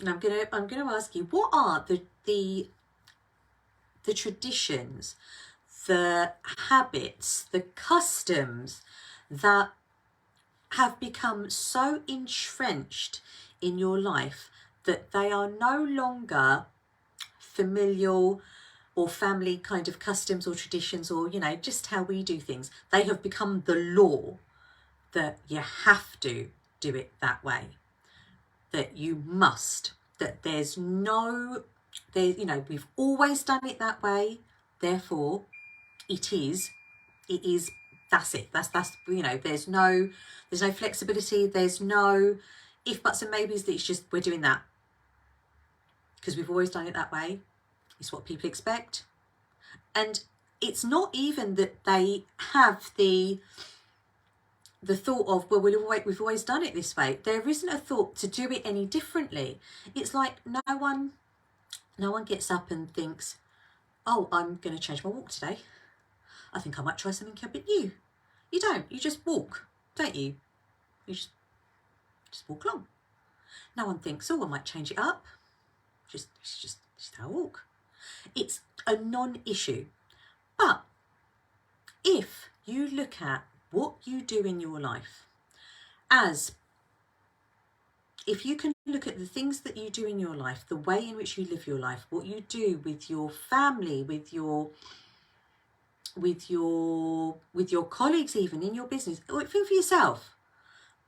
And I'm gonna ask you, what are the traditions, the habits, the customs that have become so entrenched in your life that they are no longer familial or family kind of customs or traditions, or, you know, just how we do things. They have become the law, that you have to do it that way, that you must, that there's no, there, you know, we've always done it that way, therefore it is, that's it, that's you know, there's no flexibility, there's no if, buts and maybes, that it's just, we're doing that because we've always done it that way. It's what people expect. And it's not even that they have the thought of, well, we've always done it this way. There isn't a thought to do it any differently. It's like no one gets up and thinks, oh, I'm going to change my walk today. I think I might try something a bit new. You don't. You just walk, don't you? You just walk along. No one thinks, oh, I might change it up. It's just how I walk. It's a non-issue. But if you look at what you do in your life, as if you can look at the things that you do in your life, the way in which you live your life, what you do with your family, with your colleagues, even in your business, or for yourself,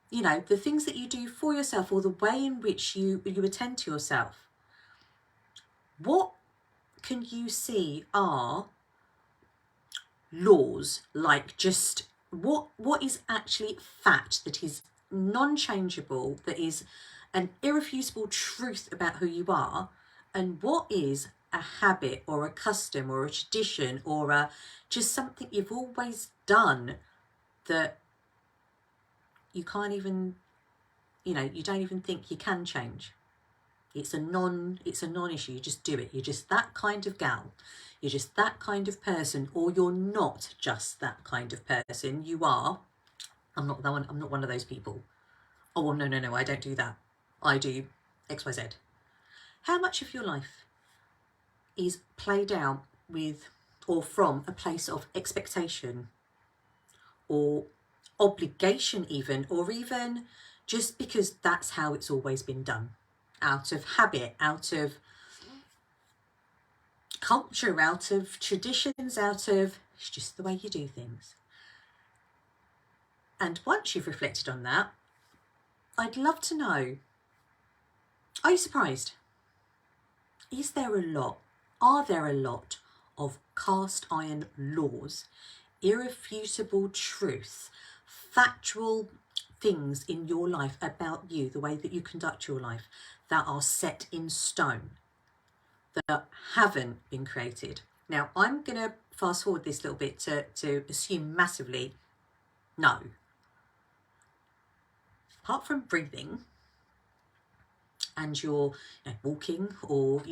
you know, the things that you do for yourself, or the way in which you attend to yourself, what can you see are laws, like just what is actually fact, that is non-changeable, that is an irrefutable truth about who you are, and what is a habit or a custom or a tradition or a just something you've always done that you can't even, you know, you don't even think you can change. It's a non-issue. You just do it. You're just that kind of gal. You're just that kind of person, or you're not just that kind of person. You are. I'm not that one. I'm not one of those people. Oh, well, no, I don't do that. I do X, Y, Z. How much of your life is played out with, or from, a place of expectation or obligation even, or even just because that's how it's always been done, out of habit, out of culture, out of traditions, out of, it's just the way you do things. And once you've reflected on that, I'd love to know, are you surprised? Is there a lot, are there a lot of cast iron laws, irrefutable truth, factual things in your life about you, the way that you conduct your life, that are set in stone, that haven't been created? Now, I'm going to fast forward this little bit to assume massively no. Apart from breathing and your walking, or,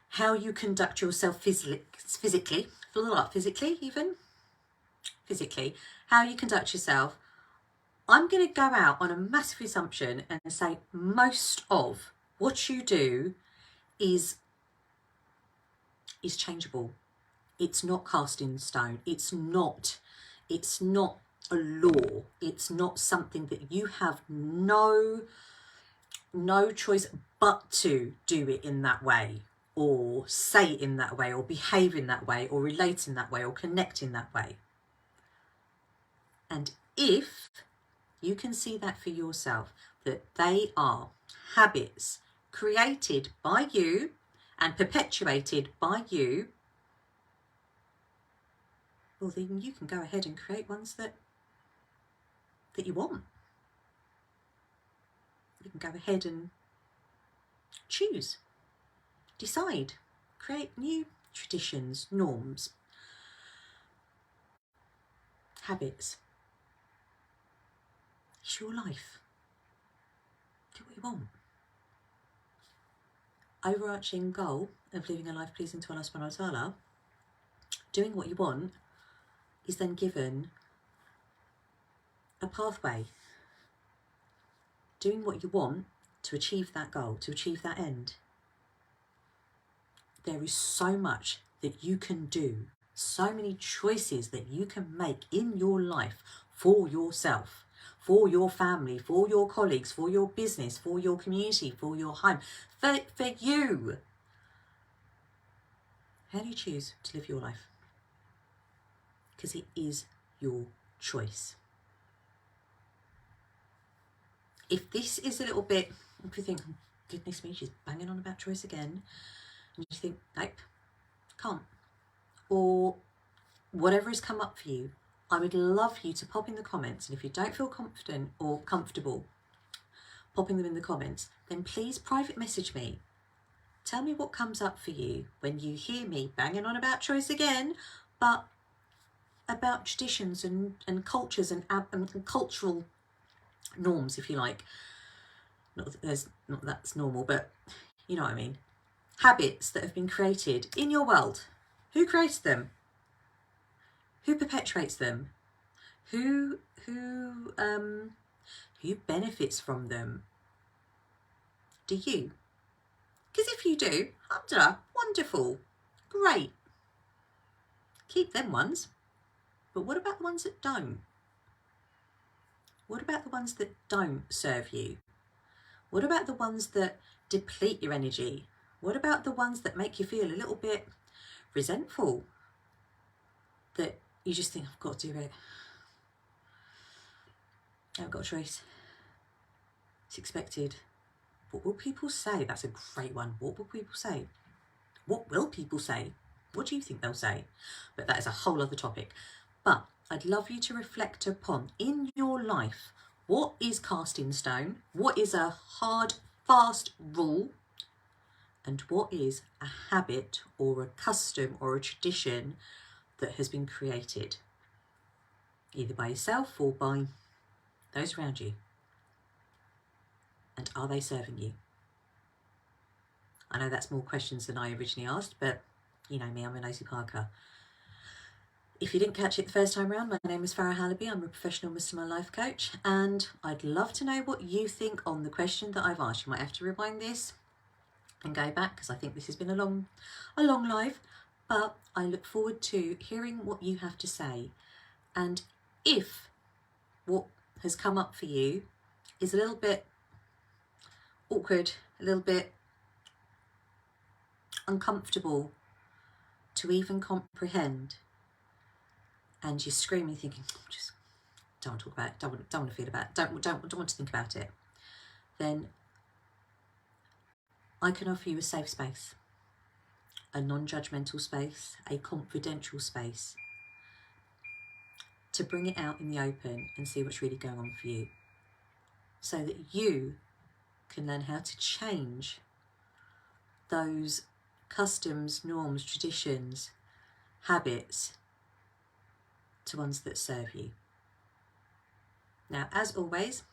how you conduct yourself physically, how you conduct yourself, I'm going to go out on a massive assumption and say most of what you do is changeable. It's not cast in stone. It's not a law. It's not something that you have no choice but to do it in that way, or say it in that way, or behave in that way, or relate in that way, or connect in that way. And if you can see that for yourself, that they are habits created by you and perpetuated by you, well, then you can go ahead and create ones that you want. You can go ahead and choose, decide, create new traditions, norms, habits. It's your life. Do what you want. Overarching goal of living a life pleasing to Allah subhanahu wa ta'ala, doing what you want, is then given a pathway doing what you want to achieve that goal, to achieve that end. There is so much that you can do, so many choices that you can make in your life for yourself, for your family, for your colleagues, for your business, for your community, for your home, for you. How do you choose to live your life? Because it is your choice. If this is a little bit, if you think, oh, goodness me, she's banging on about choice again, and you think, nope, can't, or whatever has come up for you, I would love you to pop in the comments. And if you don't feel confident or comfortable popping them in the comments, then please private message me. Tell me what comes up for you when you hear me banging on about choice again, but about traditions and cultures and cultural norms, if you like. Not that's normal, but you know what I mean. Habits that have been created in your world. Who created them? Who perpetuates them? Who benefits from them? Do you? Because if you do, alhamdulillah, wonderful, great. Keep them ones. But what about the ones that don't? What about the ones that don't serve you? What about the ones that deplete your energy? What about the ones that make you feel a little bit resentful? That you just think, I've got to do it. I haven't got a choice. It's expected. What will people say? That's a great one. What will people say? What will people say? What do you think they'll say? But that is a whole other topic. But I'd love you to reflect upon, in your life, what is cast in stone? What is a hard, fast rule? And what is a habit or a custom or a tradition that has been created, either by yourself or by those around you? And are they serving you? I know that's more questions than I originally asked, but you know me, I'm a nosy Parker. If you didn't catch it the first time around, my name is Farah Halabi. I'm a professional Muslimah life coach, and I'd love to know what you think on the question that I've asked. You might have to rewind this and go back, because I think this has been a long live, but I look forward to hearing what you have to say. And if what has come up for you is a little bit awkward, a little bit uncomfortable to even comprehend, and you're screaming thinking, just don't want to talk about it, don't want to feel about it, don't want to think about it, then I can offer you a safe space, a non-judgmental space, a confidential space to bring it out in the open and see what's really going on for you, so that you can learn how to change those customs, norms, traditions, habits to ones that serve you. Now, as always,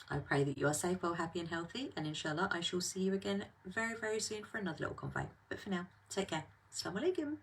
I pray that you are safe, well, happy and healthy, and inshallah I shall see you again very, very soon for another little convo. But for now, take care. Assalamu alaikum.